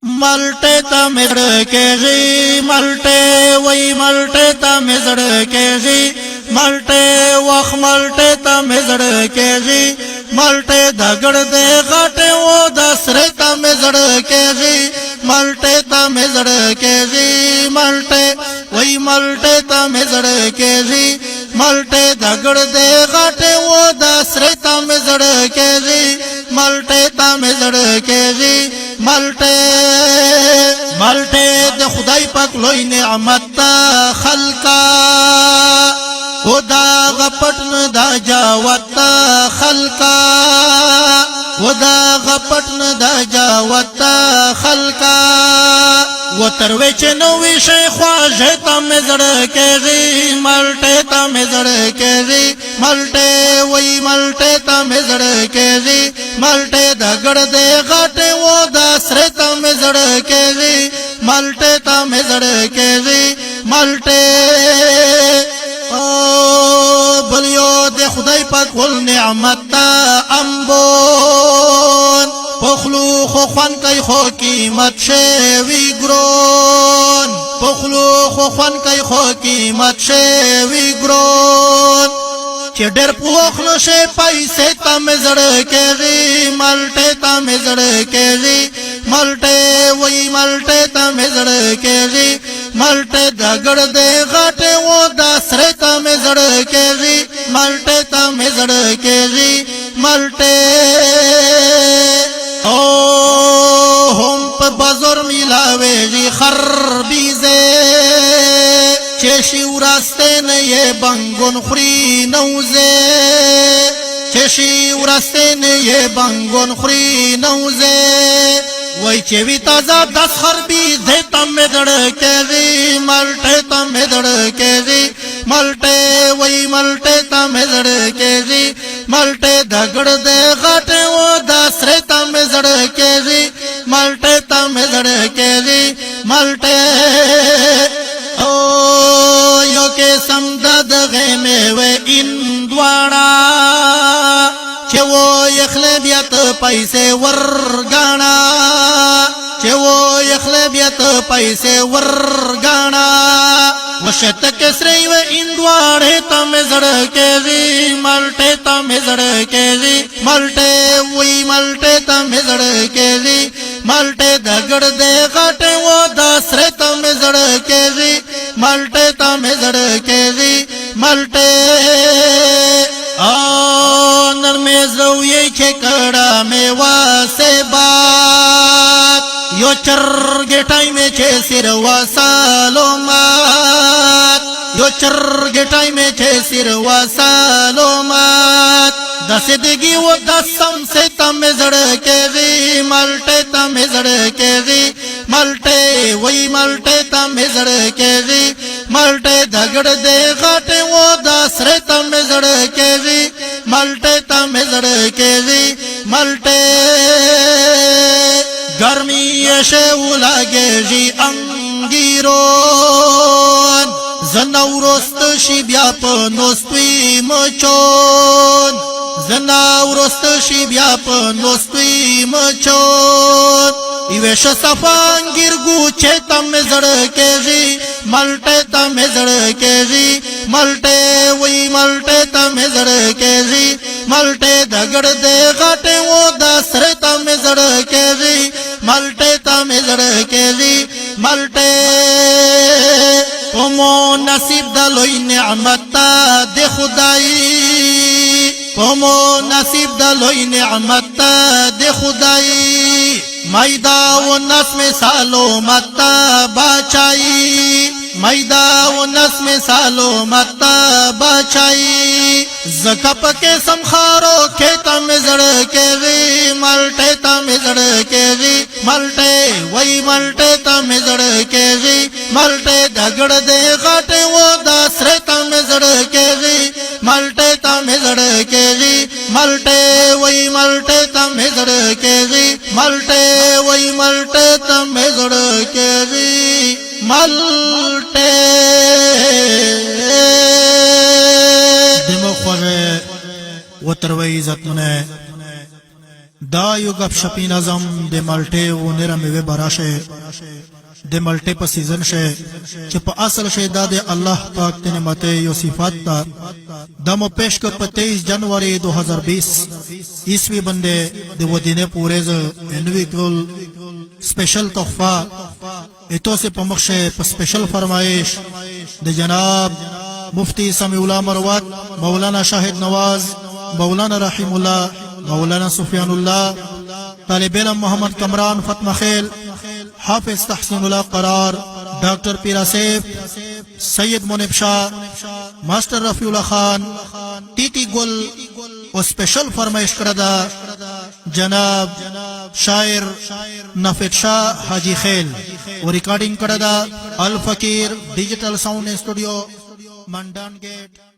ملټه ته مزړه کېږي ملټه وای ملټه ته مزړه کېږي ملټه وخ ملټه ته مزړه کېږي ملټه دګړ دې غټه و د سره ته مزړه کېږي ملټه ته مزړه کېږي ملټه وای ملټه ته مزړه کېږي ملټه دګړ دې غټه و د سره ته مزړه کېږي ملټه ته مزړه کېږي ملټه د خدای پاک لوی نعمت تا خلقا خدا غپټ نه دا جاوت تا خلقا خدا غپټ نه دا جاوت تا خلقا وتروي چې نو وی شي خواجه ته مزړه کېږي ملټه ته مزړه کېږي ملټه وای ملټه ته مزړه کېږي ملټه دګړ دې غټه و د سره ته مزړه کېږي ملټه ته مزړه کېږي ملټه او بلیو د خدای پاک ول نعمت تا امبون پخلو خو خوان کوي خو قیمت شوی ګرون پخلو خو خوان کوي خو قیمت شوی ګرون چې ډېر پوخلو شي پیسې ته مزړه کېږي ملټه ته مزړه کېږي ملټه وای ملټه ته مزړه کېږي ملټه دګړ دې غټه و د سره ته مزړه کېږي ملټه ته مزړه کېږي ملټه او هم په بازار میلاويږي خربيزه چشی ورسته نه یې بنګون خوري نوزه چشی ورسته نه یې بنګون خوري نوزه وای چې وی تازه دس خربيزه تم مدړ کېږي ملټه تم مدړ کېږي ملټه وای ملټه تم مدړ کېږي ملټه دګړ دې غټه و د سره تم مدړ کېږي ملټه تم مدړ کېږي ملټه او یو کې سمدد غمه و اندواړه چې و یخله بیا ته پیسې ورګاڼه چې و یخله بیا ته پیسې ورګاڼه وشته کسرې و اندواړه ته مزړه کېږي ملټه ته مزړه کېږي ملټه وای ملټه ته مزړه کېږي ملټه دګړ دې غټه و د سره ته مزړه کېږي ملټه ته مزړه کېږي ملټه ا نر مې زوی چې کړه مې واسه بات یو چرګ ټایم چې سر وسالومات یو چرګ ټایم چې سر وسالومات د صدګي و د سم سے تم زړه کېږي ملټه تم زړه کېږي ملټه وای ملټه تم زړه کېږي ملټه دګړ دې غټه و د سره تم زړه کېږي ملټه تم زړه کېږي ملټه ګرمي شه ولګېږي انګیرون زناورست شي بیا په نوستوي مچون زناورست شي بیا په نوستوي مچون ایوش صفانګیر ګوچه تم زړه کېږي ملټه تم زړه کېږي ملټه وای ملټه تم زړه کېږي ملټه دګړ دې غټه و د سره تم زړه کېږي ملټه تم زړه کېږي ملټه کومو نصیب د لوی نعمت تا د خدای کومو نصیب د لوی نعمت تا د خدای مایدا و نس مثالو متا بچای مایدا و نس مثالو متا بچای زکه پکې سمخارو کې تم زړه کېږي ملټه تم زړه کېږي ملټه وای ملټه تم زړه کېږي ملټه دګړ دې غټه و د سره تم زړه کېږي ملټه تم زړه کېږي ملټه وای ملټه تم زړه کېږي ملټه وای ملټه تم زړه کېږي ملټه دمو خوږه وتروي عزتونه دا یو غب شپی نظم د مالټه و نرم وی براشه د مالټه په سیزن شه چې په اصل شه د الله پاک د نعمت یو صفات تا دمو پیش کو 23 जनवरी 2020 عیسوی بنده د ودینه پورز انویکل स्पेशल तोहफा इतो से पमख्शे स्पेशल फरमाइश दे जनाब मुफ्ती समीउल्लाह मरवत मौलाना शाहिद नवाज मौलाना रहीमुल्लाह मौलाना सुफियानुल्लाह तालिब इल्म मोहम्मद कमरान फतमा खेल हाफिज तहसीनुल्लाह करार डॉक्टर पीरा सेफ सैयद मुनीब शाह मास्टर रफीउल्लाह खान टीटी गुल और स्पेशल फरमाइश करदा जनाब शायर नफीद शाह हाजी खेल और रिकॉर्डिंग करदा अल फकीर डिजिटल साउंड स्टूडियो मंडान गेट।